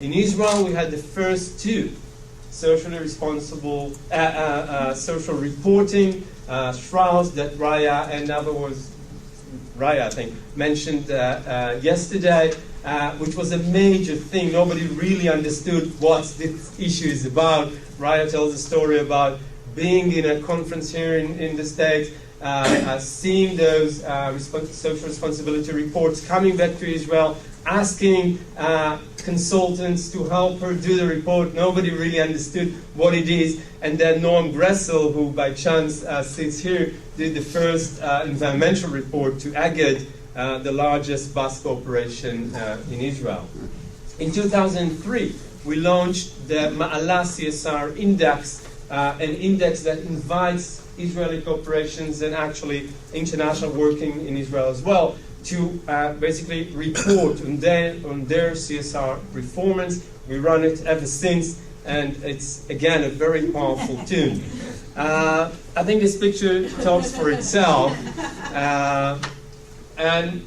In Israel, we had the first two socially responsible social reporting shrouds that Raya and Nava I think, mentioned yesterday, which was a major thing. Nobody really understood what this issue is about. Raya tells a story about being in a conference here in the States, seeing those social responsibility reports, coming back to Israel, asking consultants to help her do the report. Nobody really understood what it is. And then Noam Gressel, who by chance sits here, did the first environmental report to Aged, the largest bus corporation in Israel. In 2003, we launched the Ma'ala CSR Index, an index that invites Israeli corporations and actually international working in Israel as well to basically report on their CSR performance. We run it ever since, and it's, again, a very powerful tool. I think this picture talks for itself,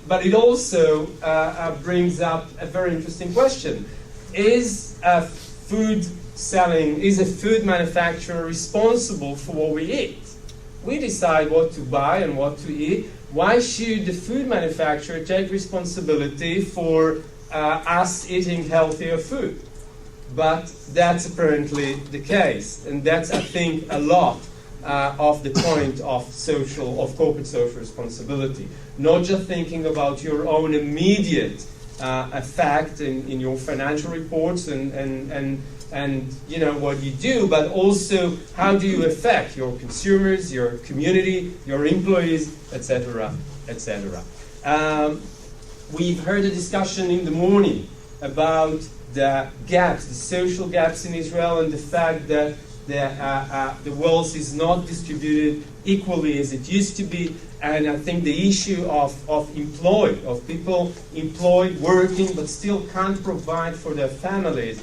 but it also brings up a very interesting question. Is a food manufacturer responsible for what we eat? We decide what to buy and what to eat. Why should the food manufacturer take responsibility for us eating healthier food? But that's apparently the case, and that's, I think, a lot of the point of corporate social responsibility. Not just thinking about your own immediate effect in your financial reports and you know what you do, but also how do you affect your consumers, your community, your employees, etc., etc. We've heard a discussion in the morning about the gaps, the social gaps in Israel, and the fact that the wealth is not distributed equally as it used to be. And I think the issue of people employed, working, but still can't provide for their families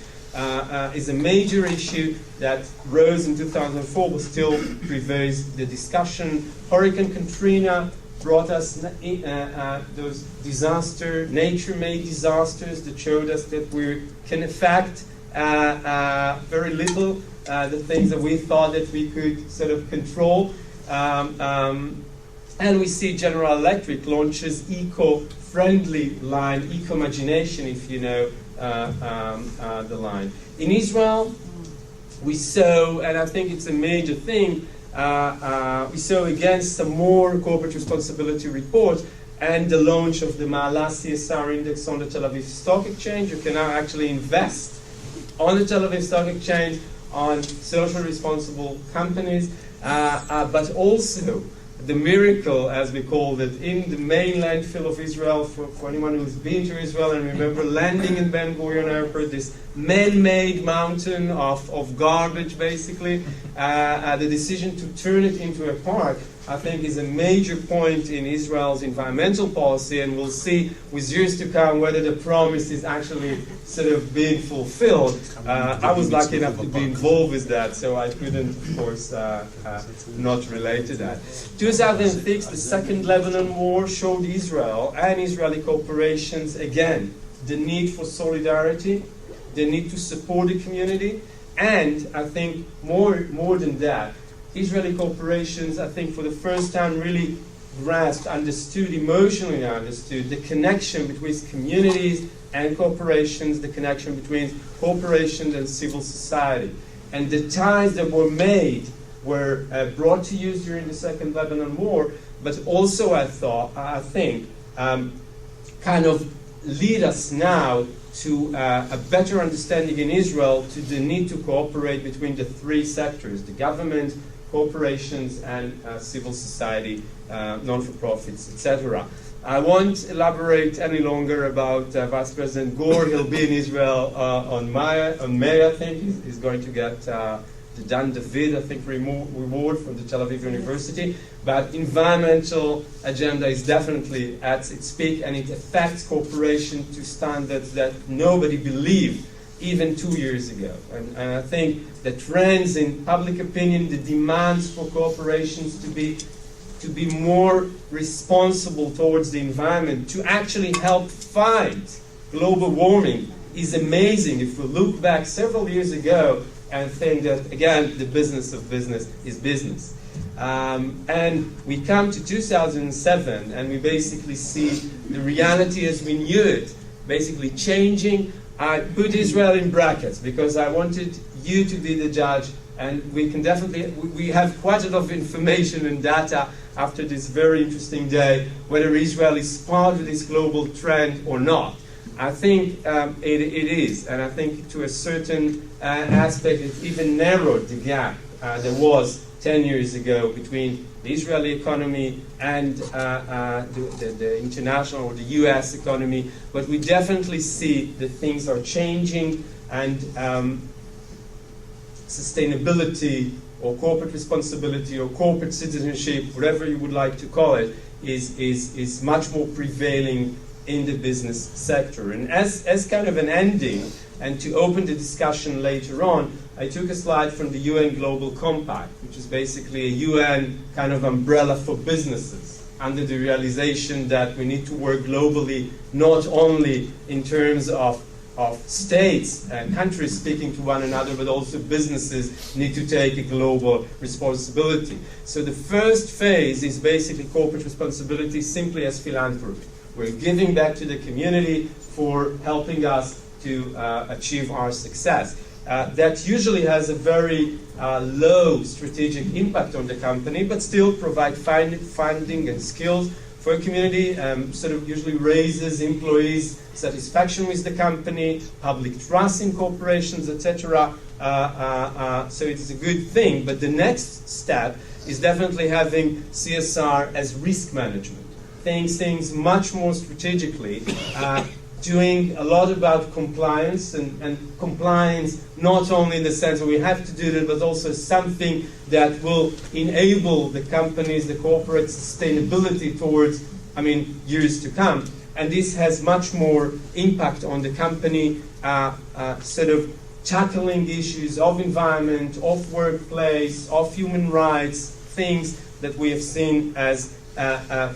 is a major issue that rose in 2004, but still prevails the discussion. Hurricane Katrina brought us those nature-made disasters that showed us that we can affect very little the things that we thought that we could sort of control. And we see General Electric launches eco-friendly line, Eco-Imagination, if you know the line. In Israel, we saw, and I think it's a major thing, we saw again some more corporate responsibility reports and the launch of the Ma'ala CSR Index on the Tel Aviv Stock Exchange. You can now actually invest on the Tel Aviv Stock Exchange on social responsible companies, but also the miracle, as we called it, in the main landfill of Israel, for anyone who's been to Israel and remember landing in Ben Gurion Airport, this man-made mountain of garbage, basically. The decision to turn it into a park, I think, is a major point in Israel's environmental policy, and we'll see with years to come whether the promise is actually sort of being fulfilled. I was lucky enough to be involved with that, so I couldn't, of course, not relate to that. 2006, the Second Lebanon War showed Israel and Israeli corporations, again, the need for solidarity, the need to support the community, and I think more than that, Israeli corporations, I think for the first time really emotionally understood the connection between communities and corporations, the connection between corporations and civil society. And the ties that were made were brought to use during the Second Lebanon War, but also I think, kind of lead us now to a better understanding in Israel to the need to cooperate between the three sectors, the government, corporations, and civil society, non-for-profits, etc. I won't elaborate any longer about Vice President Gore. He'll be in Israel on May, I think. He's going to get the Dan David, I think, reward from the Tel Aviv University. But environmental agenda is definitely at its peak, and it affects corporations to standards that nobody believed even 2 years ago. And I think the trends in public opinion, the demands for corporations to be more responsible towards the environment, to actually help fight global warming, is amazing if we look back several years ago and think that, again, the business of business is business. And we come to 2007 and we basically see the reality as we knew it basically changing. I put Israel in brackets because I wanted you to be the judge, and we can definitely, we have quite a lot of information and data after this very interesting day, whether Israel is part of this global trend or not. I think it is, and I think to a certain aspect it even narrowed the gap there was 10 years ago between the Israeli economy and the international or the US economy, but we definitely see that things are changing, and sustainability or corporate responsibility or corporate citizenship, whatever you would like to call it, is much more prevailing in the business sector. And as kind of an ending, and to open the discussion later on, I took a slide from the UN Global Compact, which is basically a UN kind of umbrella for businesses, under the realization that we need to work globally, not only in terms of states and countries speaking to one another, but also businesses need to take a global responsibility. So the first phase is basically corporate responsibility simply as philanthropy. We're giving back to the community for helping us to achieve our success. That usually has a very low strategic impact on the company, but still provide funding and skills for a community, sort of usually raises employees' satisfaction with the company, public trust in corporations, etc. So it's a good thing. But the next step is definitely having CSR as risk management. Things much more strategically, doing a lot about compliance, and compliance not only in the sense that we have to do it, but also something that will enable the companies, the corporate sustainability towards, years to come. And this has much more impact on the company, sort of tackling issues of environment, of workplace, of human rights, things that we have seen as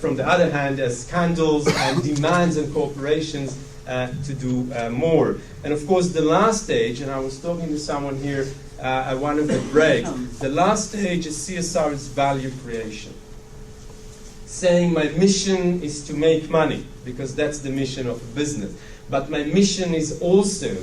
from the other hand, as scandals and demands on corporations to do more. And of course, the last stage, and I was talking to someone here at one of the breaks, the last stage is CSR's value creation. Saying my mission is to make money, because that's the mission of a business. But my mission is also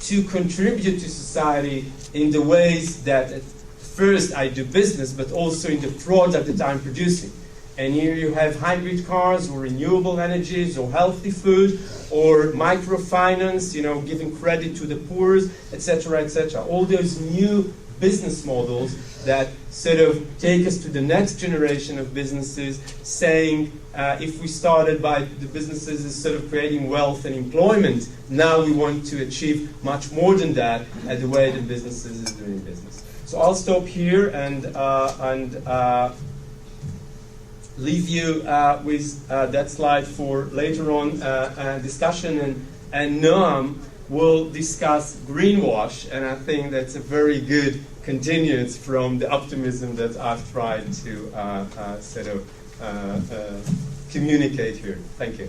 to contribute to society in the ways that at first I do business, but also in the product that I'm producing. And here you have hybrid cars, or renewable energies, or healthy food, or microfinance, giving credit to the poor, etc., etc. All those new business models that sort of take us to the next generation of businesses, saying if we started by the businesses as sort of creating wealth and employment, now we want to achieve much more than that at the way the businesses is doing business. So I'll stop here and leave you with that slide for later on discussion, and Noam will discuss greenwash, and I think that's a very good continuance from the optimism that I've tried to sort of communicate here. Thank you.